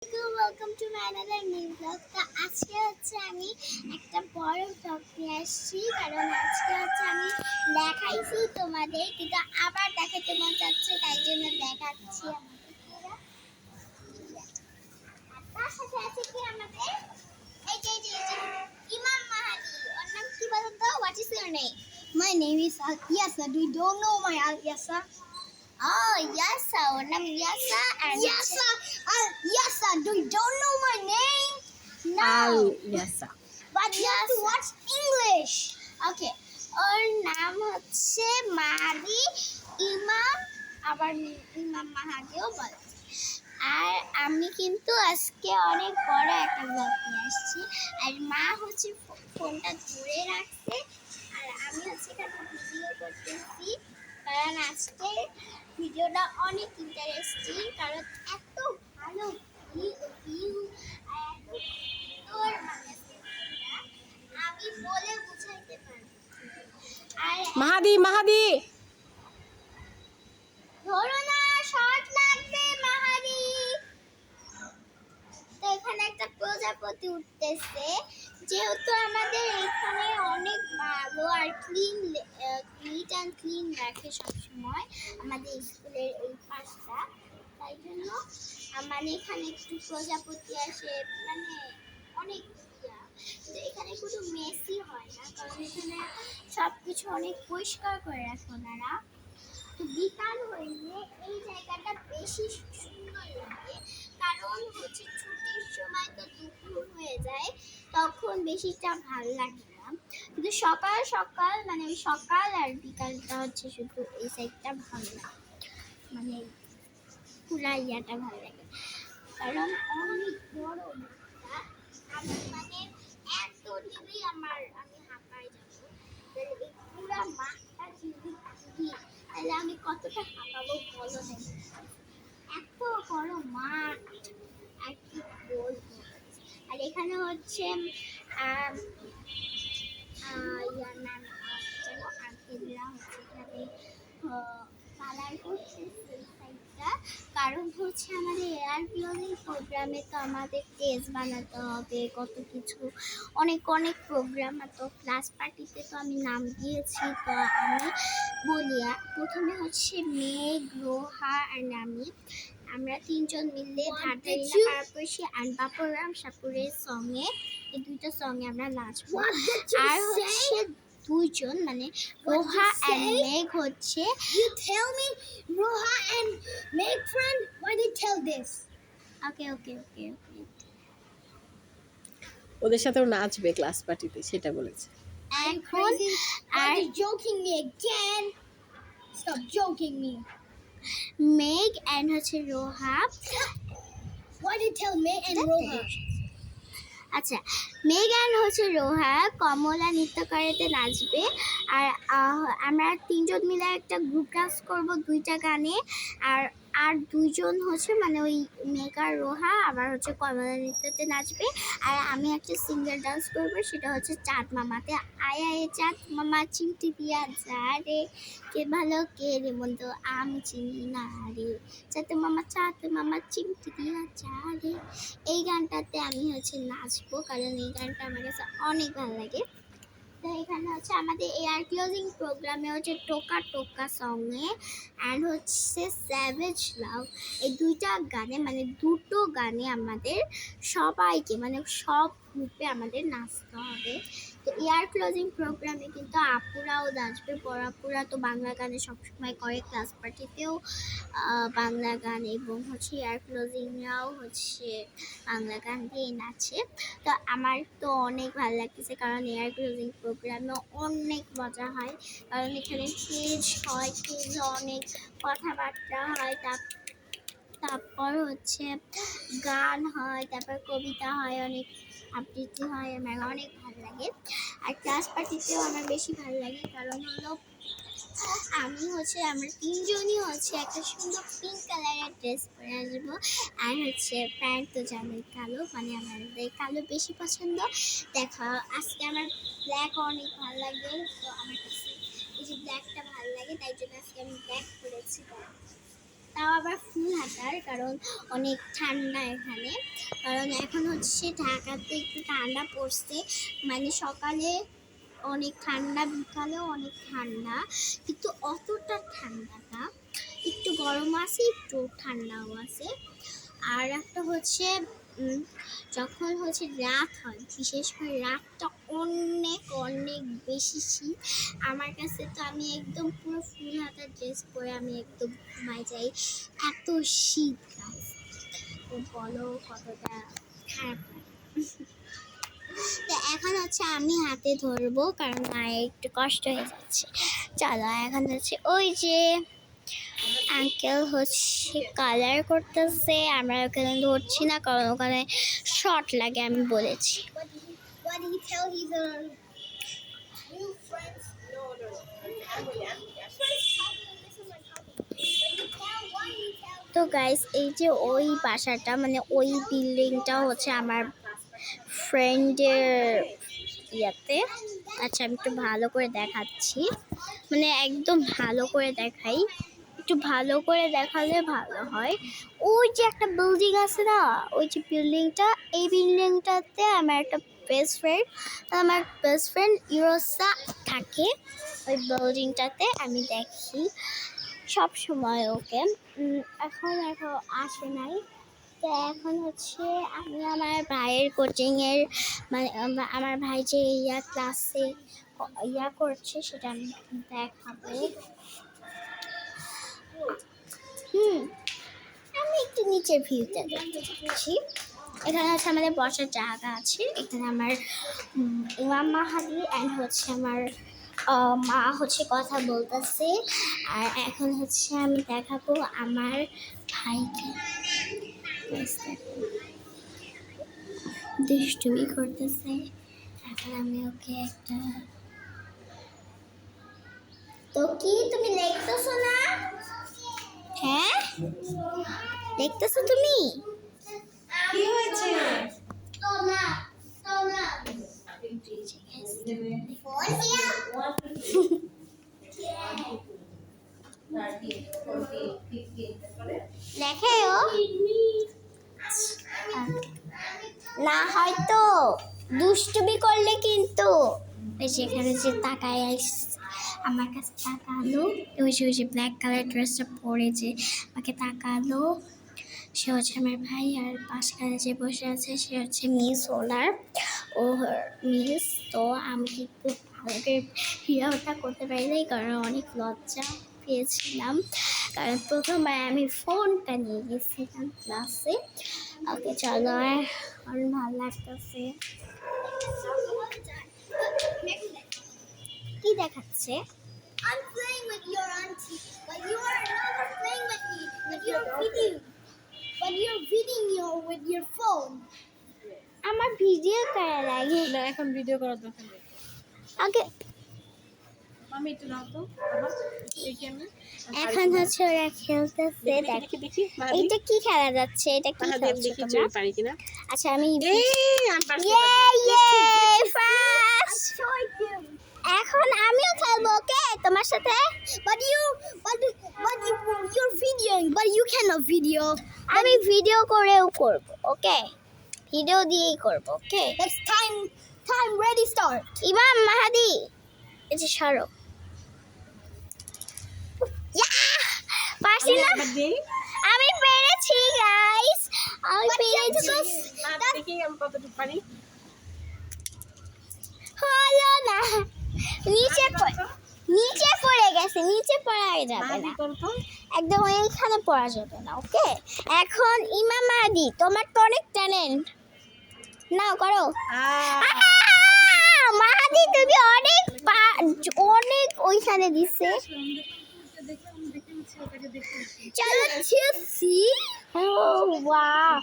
Welcome to my another new blog. তো আজকে হচ্ছে আমি একটা বড় ব্লগ নিয়ে আসছি, কারণ আজকে হচ্ছে আমি দেখাইছি তোমাদের, কিন্তু আবার দেখাতে মন চাচ্ছে, তাই জন্য দেখাচ্ছি। আর তার সাথে আছে কি আমাদের এই যে ইমাম মাহাদি। ওর নাম কি বলো তো? What is your name? My name is Al-Yasa. Do you don't know my Al-Yasa? Oh, Yasa. ওর নাম Yasa and Yasa! Al-Yasa! Do you don't know my name? No. Al-Yasa. But you have to Yasa. watch English. ওকে, ওর নাম হচ্ছে মাহাদি ইমাম, আবার ইমাম মাহাদিও বলে। আর আমি কিন্তু আজকে অনেক বড় একটা ব্লগ নিয়ে আসছি, আর মা হচ্ছে ফোনটা ধরে রাখছে, আর আমি হচ্ছে এখানে ভিডিও করতেছি, কারণ আজকে ভিডিওটা অনেক ইন্টারেস্টিং, কারণ এত ভালো ভিউ আর এত সুন্দর মানে আমি বলে বুঝাইতে পারবো। আর Mahadi! ধরো না, শর্ট লাগবে মাহারি। তো এখানে একটা প্রজাপতি উঠতেছে, যেহেতু আমাদের এখানে অনেক ভালো আর নিট অ্যান্ড ক্লিন রাখে সবসময় আমাদের স্কুলের এই পাশটা, তাই জন্য মানে এখানে একটু প্রজাপতি আসে, মানে অনেক তো এখানে শুধু মেসি হয় না, কারণ এখানে সবকিছু অনেক পরিষ্কার করে রাখে ওনারা। তো বিকাল হইলে এই জায়গাটা বেশি সুন্দর লাগে, কারণ হচ্ছে ছুটির সময় তো দুপুর হয়ে যায়, তখন বেশিটা ভালো লাগে না, কিন্তু সকাল সকাল মানে ওই সকাল আর বিকালটা হচ্ছে শুধু এই সাইডটা ভালো লাগে, মানে পুরা ইয়াটা ভালো লাগে, কারণ অনেক বড় মাঠটা। আমি মানে এত দিলেই আমি হাঁপাই যাবো, এই পুরা মাঠটা যদি ঘুরি তাহলে আমি কতটা হাঁপাবো বলো দেখি। এত বড় মাঠ, আর কি বলবো। আর এখানে হচ্ছে ইয়ার নাম যেন আঙ্কেলরা হচ্ছে এখানে কালার করছে সেই সাইডটা, কারণ হচ্ছে আমাদের এয়ার ক্লোজিং প্রোগ্রামে তো আমাদের টেস্ট বানাতে হবে, কত কিছু অনেক অনেক প্রোগ্রাম। তো ক্লাস পার্টিতে তো আমি নাম দিয়েছি, তো আমি বলি প্রথমে হচ্ছে মেঘ, রোহা আর আমরা তিনজন মিলে ধারধারিলা পার করছি অ্যান্ড বাপুরাম সাপুরের সঙ্গে, এই দুইটা সঙ্গে আমরা নাচবো। আর হচ্ছে দুইজন মানে রোহা অ্যান্ড মেঘ হচ্ছে। You tell me, Roha and Meg friend, why they tell this? ওকে ওকে ওকে ওকে ওদের সাথেও নাচবে ক্লাস পার্টিতে, সেটা বলেছে। এখন Are আর you joking me again? Stop joking me. Megh and হচ্ছে Roha. Why they tell Meg and Roha? আচ্ছা, মেঘান হচ্ছে রোহা কমলা নৃত্যকারীতে নাচবে, আর আমরা তিনজন মিলে একটা গ্রুপ ডান্স করবো দুইটা গানে, আর আর দুইজন হচ্ছে মানে ওই মেঘা রোহা আবার হচ্ছে কমলা নৃত্যতে নাচবে, আর আমি একটা সিঙ্গেল ডান্স করবো, সেটা হচ্ছে চাঁদ মামাতে। আয় আয় চাঁদ মামা চিমটি দিয়া যা রে, কে ভালো কে রে মন্দ আমি চিনি না রে, চাঁদ মামা চিমটি দিয়া যা রে। এই গানটাতে আমি হচ্ছে নাচবো, কারণ এই গানটা আমার কাছে অনেক ভালো লাগে। তো এখানে হচ্ছে আমাদের এয়ার ক্লোজিং প্রোগ্রামে হচ্ছে টোকা টোকা সঙ্গে অ্যান্ড হচ্ছে স্যাভেজ লাভ, এই দুইটা গানে মানে দুটো গানে আমাদের সবাইকে মানে সব গ্রুপে আমাদের নাচতে হবে। তো এয়ার ক্লোজিং প্রোগ্রামে কিন্তু আপুরাও নাচবে, বড়াপুরা তো বাংলা গানে সবসময় করে, ক্লাস পার্টিতেও বাংলা গান, এবং হচ্ছে এয়ার ক্লোজিংরাও হচ্ছে বাংলা গান দিয়ে নাচে। তো আমার তো অনেক ভালো লাগতেছে, কারণ এয়ার ক্লোজিং প্রোগ্রামে অনেক মজা হয়, কারণ এখানে স্টেজ হয়, স্টেজে অনেক কথাবার্তা হয়, তারপর হচ্ছে গান হয়, তারপর কবিতা হয়, অনেক আবৃত্তি হয়, আমার অনেক ভালো লাগে। আর ক্লাস পার্টিতেও আমার বেশি ভালো লাগে, কারণ হলো আমি হচ্ছে আমরা তিনজনই হচ্ছে একটা সুন্দর পিঙ্ক কালারের ড্রেস পরে আসবো, আর হচ্ছে প্যান্ট তো জানোই কালো, মানে আমাদের কালো বেশি পছন্দ। দেখো আজকে আমার ব্ল্যাক অনেক ভালো লাগে, তো আমার কাছে এই যে ব্ল্যাকটা ভালো লাগে, তাই জন্য আজকে আমি ব্ল্যাক পরেছি। তাও আবার ফুল হাতার, কারণ অনেক ঠান্ডা এখানে। কারণ এখন হচ্ছে ঢাকাতে একটু ঠান্ডা পড়ছে, মানে সকালে অনেক ঠান্ডা, বিকালেও অনেক ঠান্ডা, কিন্তু অতটা ঠান্ডা না, একটু গরম আছে একটু ঠান্ডাও আছে। আর একটা হচ্ছে যখন হচ্ছে রাত হয়, বিশেষ করে রাতটা অনেক অনেক বেশি শীত আমার কাছে। তো আমি একদম পুরো ফুল হাতা ড্রেস পরে আমি একদম ঘুমাই যাই, এত শীত গাইস। তো বলো কতটা খারাপ লাগে। তো এখন হচ্ছে আমি হাতে ধরবো, কারণ মায়ের একটু কষ্ট হয়ে যাচ্ছে। চলো এখন হচ্ছে ওই যে আঙ্কেল হচ্ছে কালার করতেছে, আমরা ওখানে ধরছি না কারণ ওখানে শর্ট লাগে, আমি বলেছি। What did he tell his new friends? No. তো গাইস, এই যে ওই বাসাটা, মানে ওই বিল্ডিংটা হচ্ছে আমার ফ্রেন্ডের ইয়াতে। আচ্ছা আমি একটু ভালো করে দেখাচ্ছি, মানে একদম ভালো করে দেখাই, একটু ভালো করে দেখালে ভালো হয়। ওই যে একটা বিল্ডিং আছে না, ওই যে বিল্ডিংটা, এই বিল্ডিংটাতে আমার একটা বেস্ট ফ্রেন্ড ইউরোসা থাকে। ওই বিল্ডিংটাতে আমি দেখি সব সময় ওকে। এখন আসে নাই। তো এখন হচ্ছে আমি আমার ভাইয়ের কোচিংয়ের, মানে আমার ভাই যে ক্লাসে করছে সেটা আমি দেখাবো। আমি একটু নিচের ভিউতে দেখতে চাচ্ছি। এখানে হচ্ছে আমাদের বসার জায়গা আছে, এখানে আমার ইমাম মাহাদি অ্যান্ড হচ্ছে আমার মা হচ্ছে কথা বলতেছে। আর এখন হচ্ছে আমি দেখাবো আমার ভাইকে, দুষ্টুমি করতেছে। এখন আমি ওকে একটা, তো কি তুমি দেখতেছো না? হ্যাঁ দেখতেছো তুমি? কি হয়েছে? দেখে ও না, হয়তো দুষ্টুমি করলে কিন্তু সেখানে যে তাকায় আমার কাছে তাকালো, ওই যে ব্ল্যাক কালার ড্রেসটা পরে যে আমাকে তাকালো, সে হচ্ছে আমার ভাই। আর পাশখানে যে বসে আছে সে হচ্ছে মিস ওনার, ও মিস। তো আমি কিন্তু ভালো করে ভিডিওটা করতে পারি নাই, কারণ অনেক লজ্জা পেয়েছিলাম, কারণ প্রথমবার আমি ফোনটা নিয়ে গেছিলাম ক্লাসে। ওকে চলো, অনেক ভালো লাগতেছে। কি দেখাচ্ছে? I'm playing with your auntie, but you are never playing with me. But you're videoing with your phone. আমার ভিডিও করা লাগে না, এখন ভিডিও করার দরকার নেই। ওকে। আমি একটু নাও তো আবার দেখি আমি। এখন হচ্ছে ওরা খেলতেছে, দেখি এইটা কি খেলা যাচ্ছে, এটা কি দেখি খেলছো দেখি তোমরা? পারি কিনা। আচ্ছা আমি আমি পারছি। ফার্স্ট। এখন আমিও খেলবো, ওকে তোমার সাথে। But you're videoing, but you cannot video. আমি ভিডিও করেও করব, ওকে, ভিডিও দিয়েই করব, ওকে। That's time. Ready, start. ইমাম মাহাদি, এই যে সরো। পারছি না, আবার দেই। আমি পেরেছি গাইস, আমি পেরেছি। দেখি আমি কতটুকু পারি। হলো না, নিচে পড়ে গেছে, নিচে পড়া যাবে না, একদম এইখানে পড়া যাবে না, ওকে। এখন ইমাম মাহাদি, তোমার তো অনেক ট্যালেন্ট, নাও করো। মাহাদি তুমি অনেক ওইখানে দিছে। চলো চুপসি, ও ওয়াও,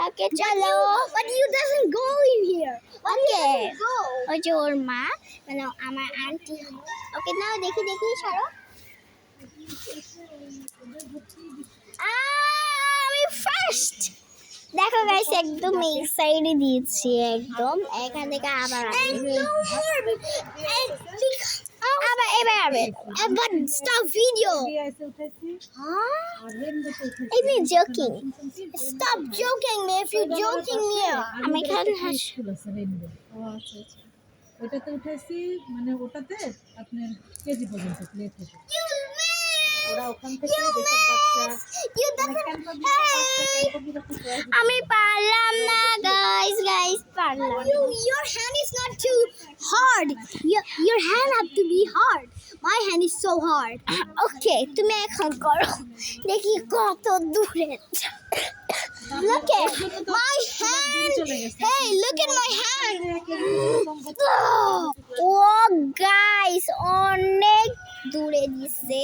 ওকে চলো। But you doesn't go in here. Okay, Go. ওই যে ওর মা, মানে আমার আন্টি। ওকে নাও, দেখি সরো। আমি ফার্স্ট। দেখো গাইস, একদম এই সাইডে দিয়েছি, একদম এখান থেকে আবার And no more. And আবার এবার But stop video. বিআইসে উঠাইছি Huh? R রেনবোতে উঠাইছি Is he joking? Stop joking me. If you're joking me. আমি এখানে স্কুল আছে রেনবো ও আচ্ছা আচ্ছা ওটাতে উঠাইছি মানে ওটাতে আপনার কেজি পর্যন্ত প্লে থেকে ওরা ওখান থেকে যেসব বাচ্চা You মানে doesn't. ক্যাম্পাস আমি পারলাম না গাইস পারলাম Your hand is not too hard. Your hand have to be hard. My hand is so hard. ওকে তুমি এখন করো দেখি কত দূরে Look at my hand. Hey, look at my hand. ও গাইস অনেক দূরে দিছে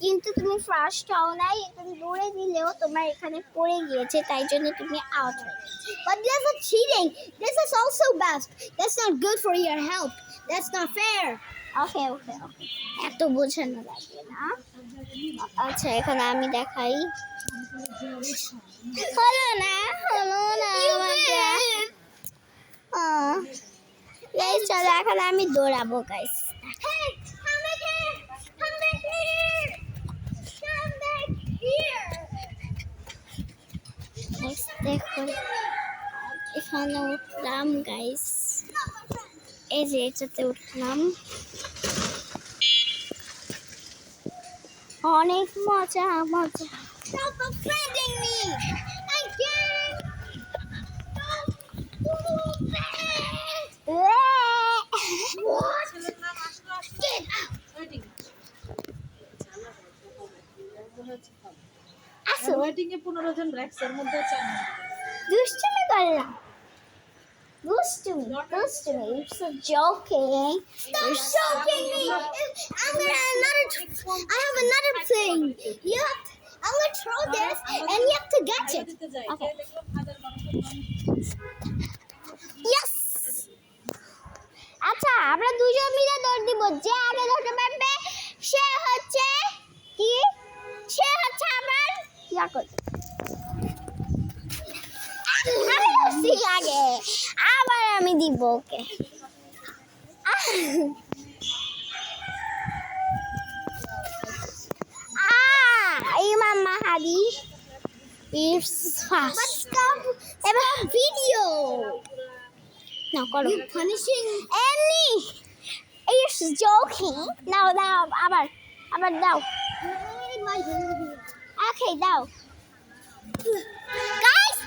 কিন্তু তুমি ফার্স্ট হও নাই তুমি দূরে দিলেও তোমার এখানে পড়ে গিয়েছে তাই জন্য তুমি আউট হয়ে গেছো But that's a cheating. This is also best. That's not good for your health. That's not fair. ওকে ওকে ওকে এত বোঝানো লাগবে না আচ্ছা এখন আমি দেখাই হলো না গাইস চলো এখন আমি দৌড়াবো guys Hey, come back here. Come back here. Come back here. দেখুন এখানে উঠলাম গাইস এই যে এটাতে উঠলাম অনেক মজা মজা Stop offending me. Again. Don't do that. What? Get out. আসো ওয়েটিং এ 15 জন রাখছে এর মধ্যে 4 জন দুষ্টুমি করলাম দুষ্টুমি it's a joking Stop joking me. I'm gonna I have another thing. I'm gonna throw this and you have to catch it. দিতে যাই Okay. দেখলাম 1000 ইয়েস আচ্ছা আমরা দুজন মিলে দৌড় দিব যে আগে ধরতে পারবে সে হচ্ছে কি সে হচ্ছে আমার ইয়া করবে আমি ধরছি আগে আবার আমি দিব ওকে ইমাম মাহাদি ইটস But ফাস্ট stop. এবার Video. না করো You're punishing. এমনি ইটস জোকিং নাও দাও আবার দাও My hand. ওকে দাও গাইস